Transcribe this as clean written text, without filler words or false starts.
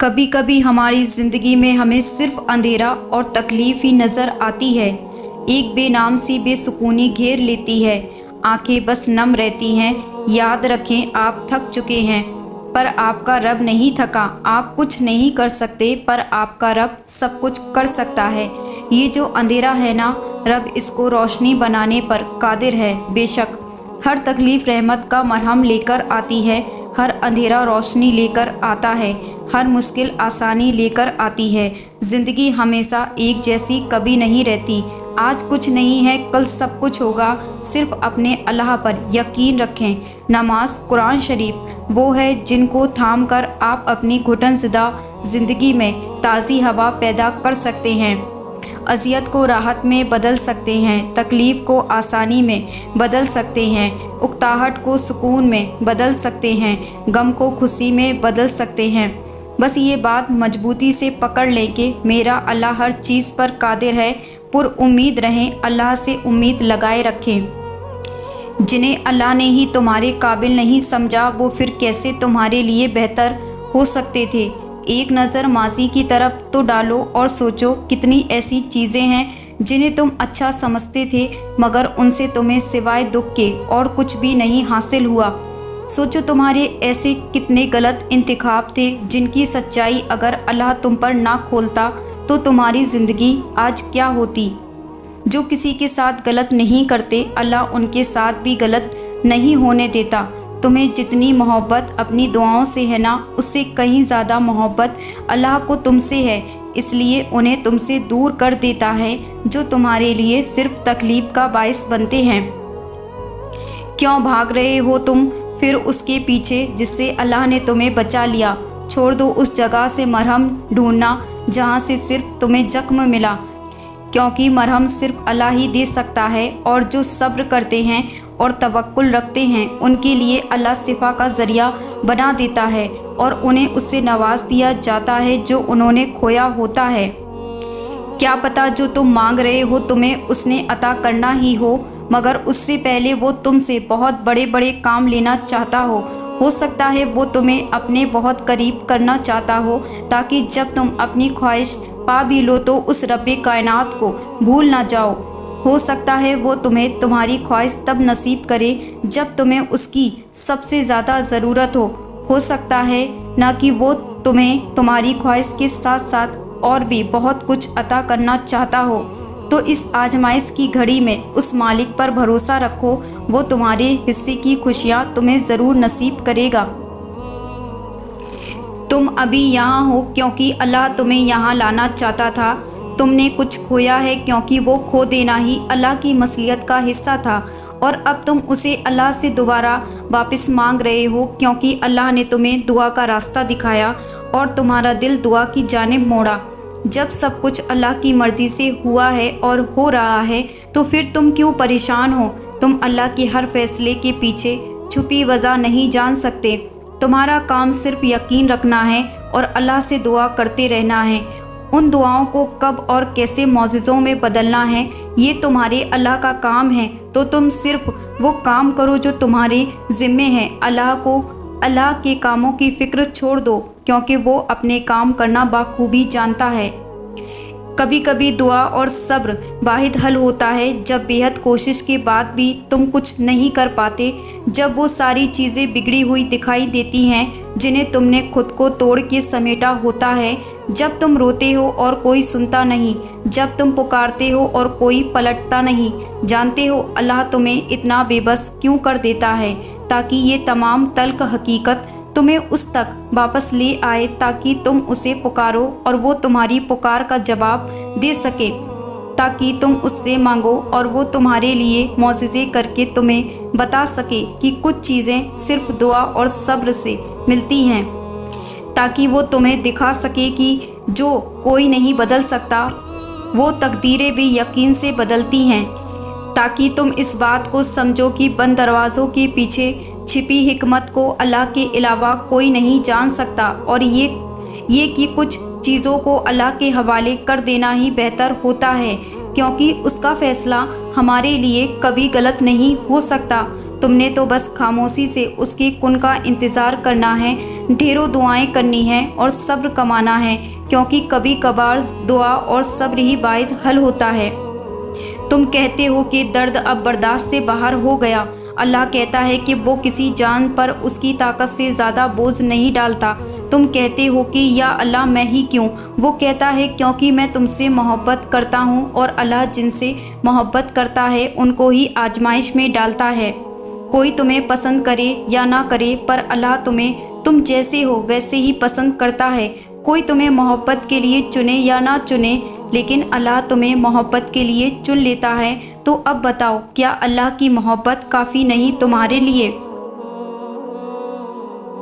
कभी कभी हमारी ज़िंदगी में हमें सिर्फ अंधेरा और तकलीफ़ ही नज़र आती है। एक बेनाम सी बेसुकूनी घेर लेती है, आंखें बस नम रहती हैं। याद रखें, आप थक चुके हैं पर आपका रब नहीं थका। आप कुछ नहीं कर सकते पर आपका रब सब कुछ कर सकता है। ये जो अंधेरा है ना, रब इसको रोशनी बनाने पर कादिर है। बेशक हर तकलीफ़ रहमत का मरहम लेकर आती है, हर अंधेरा रोशनी लेकर आता है, हर मुश्किल आसानी लेकर आती है। ज़िंदगी हमेशा एक जैसी कभी नहीं रहती। आज कुछ नहीं है, कल सब कुछ होगा। सिर्फ अपने अल्लाह पर यकीन रखें। नमाज, कुरान शरीफ वो है जिनको थाम कर आप अपनी घुटनज़दा ज़िंदगी में ताज़ी हवा पैदा कर सकते हैं। अज़ियत को राहत में बदल सकते हैं, तकलीफ़ को आसानी में बदल सकते हैं, उकताहट को सुकून में बदल सकते हैं, गम को खुशी में बदल सकते हैं। बस ये बात मजबूती से पकड़ लें कि मेरा अल्लाह हर चीज़ पर कादिर है। पुरउम्मीद रहें, अल्लाह से उम्मीद लगाए रखें। जिन्हें अल्लाह ने ही तुम्हारे काबिल नहीं समझा, वो फिर कैसे तुम्हारे लिए बेहतर हो सकते थे। एक नज़र माजी की तरफ तो डालो और सोचो, कितनी ऐसी चीज़ें हैं जिन्हें तुम अच्छा समझते थे मगर उनसे तुम्हें सिवाय दुख के और कुछ भी नहीं हासिल हुआ। सोचो, तुम्हारे ऐसे कितने गलत इंतखाब थे जिनकी सच्चाई अगर अल्लाह तुम पर ना खोलता तो तुम्हारी ज़िंदगी आज क्या होती। जो किसी के साथ गलत नहीं करते, अल्लाह उनके साथ भी गलत नहीं होने देता। तुम्हें जितनी मोहब्बत अपनी दुआओं से है ना, उससे कहीं ज़्यादा मोहब्बत अल्लाह को तुमसे है। इसलिए उन्हें तुमसे दूर कर देता है जो तुम्हारे लिए सिर्फ तकलीफ़ का बायस बनते हैं। क्यों भाग रहे हो तुम फिर उसके पीछे जिससे अल्लाह ने तुम्हें बचा लिया। छोड़ दो उस जगह से मरहम ढूंढना जहाँ से सिर्फ तुम्हें जख्म मिला, क्योंकि मरहम सिर्फ अल्लाह ही दे सकता है। और जो सब्र करते हैं और तवक्कुल रखते हैं, उनके लिए अल्लाह शिफा का ज़रिया बना देता है और उन्हें उससे नवाज दिया जाता है जो उन्होंने खोया होता है। क्या पता जो तुम मांग रहे हो तुम्हें उसने अता करना ही हो, मगर उससे पहले वो तुमसे बहुत बड़े बड़े काम लेना चाहता हो सकता है वो तुम्हें अपने बहुत करीब करना चाहता हो, ताकि जब तुम अपनी ख्वाहिश पा भी लो तो उस रब्बे कायनात को भूल ना जाओ। हो सकता है वो तुम्हें तुम्हारी ख्वाहिश तब नसीब करे जब तुम्हें उसकी सबसे ज़्यादा ज़रूरत हो सकता है ना कि वो तुम्हें तुम्हारी ख्वाहिश के साथ साथ और भी बहुत कुछ अता करना चाहता हो। तो इस आजमाइश की घड़ी में उस मालिक पर भरोसा रखो, वो तुम्हारे हिस्से की खुशियाँ तुम्हें ज़रूर नसीब करेगा। तुम अभी यहाँ हो क्योंकि अल्लाह तुम्हें यहाँ लाना चाहता था। तुमने कुछ खोया है क्योंकि वो खो देना ही अल्लाह की मसलियत का हिस्सा था, और अब तुम उसे अल्लाह से दोबारा वापस मांग रहे हो क्योंकि अल्लाह ने तुम्हें दुआ का रास्ता दिखाया और तुम्हारा दिल दुआ की जानिब मोड़ा। जब सब कुछ अल्लाह की मर्ज़ी से हुआ है और हो रहा है तो फिर तुम क्यों परेशान हो। तुम अल्लाह के हर फैसले के पीछे छुपी वजह नहीं जान सकते। तुम्हारा काम सिर्फ यकीन रखना है और अल्लाह से दुआ करते रहना है। उन दुआओं को कब और कैसे मौजिज़ों में बदलना है, ये तुम्हारे अल्लाह का काम है। तो तुम सिर्फ वो काम करो जो तुम्हारे ज़िम्मे है। अल्लाह के कामों की फ़िक्र छोड़ दो क्योंकि वो अपने काम करना बाखूबी जानता है। कभी कभी दुआ और सब्र वाहिद हल होता है। जब बेहद कोशिश के बाद भी तुम कुछ नहीं कर पाते, जब वो सारी चीज़ें बिगड़ी हुई दिखाई देती हैं जिन्हें तुमने खुद को तोड़ के समेटा होता है, जब तुम रोते हो और कोई सुनता नहीं, जब तुम पुकारते हो और कोई पलटता नहीं, जानते हो अल्लाह तुम्हें इतना बेबस क्यों कर देता है, ताकि ये तमाम तल्ख हकीकत तुम्हें उस तक वापस ले आए, ताकि तुम उसे पुकारो और वो तुम्हारी पुकार का जवाब दे सके, ताकि तुम उससे मांगो और वो तुम्हारे लिए मौजिज़े करके तुम्हें बता सके कि कुछ चीज़ें सिर्फ दुआ और सब्र से मिलती हैं, ताकि वो तुम्हें दिखा सके कि जो कोई नहीं बदल सकता वो तकदीरें भी यकीन से बदलती हैं, ताकि तुम इस बात को समझो कि बंद दरवाज़ों के पीछे छिपी हिकमत को अल्लाह के अलावा कोई नहीं जान सकता, और ये कि कुछ चीज़ों को अल्लाह के हवाले कर देना ही बेहतर होता है क्योंकि उसका फ़ैसला हमारे लिए कभी गलत नहीं हो सकता। तुमने तो बस खामोशी से उसके कुन का इंतज़ार करना है। ढेरों दुआएं करनी हैं और सब्र कमाना है, क्योंकि कभी कभार दुआ और सब्र ही वाहिद हल होता है। तुम कहते हो कि दर्द अब बर्दाश्त से बाहर हो गया। अल्लाह कहता है कि वो किसी जान पर उसकी ताकत से ज़्यादा बोझ नहीं डालता। तुम कहते हो कि या अल्लाह मैं ही क्यों? वो कहता है क्योंकि मैं तुमसे मोहब्बत करता हूँ और अल्लाह जिनसे मोहब्बत करता है उनको ही आजमाइश में डालता है। कोई तुम्हें पसंद करे या ना करे, पर अल्लाह तुम्हें तुम जैसे हो वैसे ही पसंद करता है। कोई तुम्हें मोहब्बत के लिए चुने या ना चुने, लेकिन अल्लाह तुम्हें मोहब्बत के लिए चुन लेता है। तो अब बताओ, क्या अल्लाह की मोहब्बत काफ़ी नहीं तुम्हारे लिए?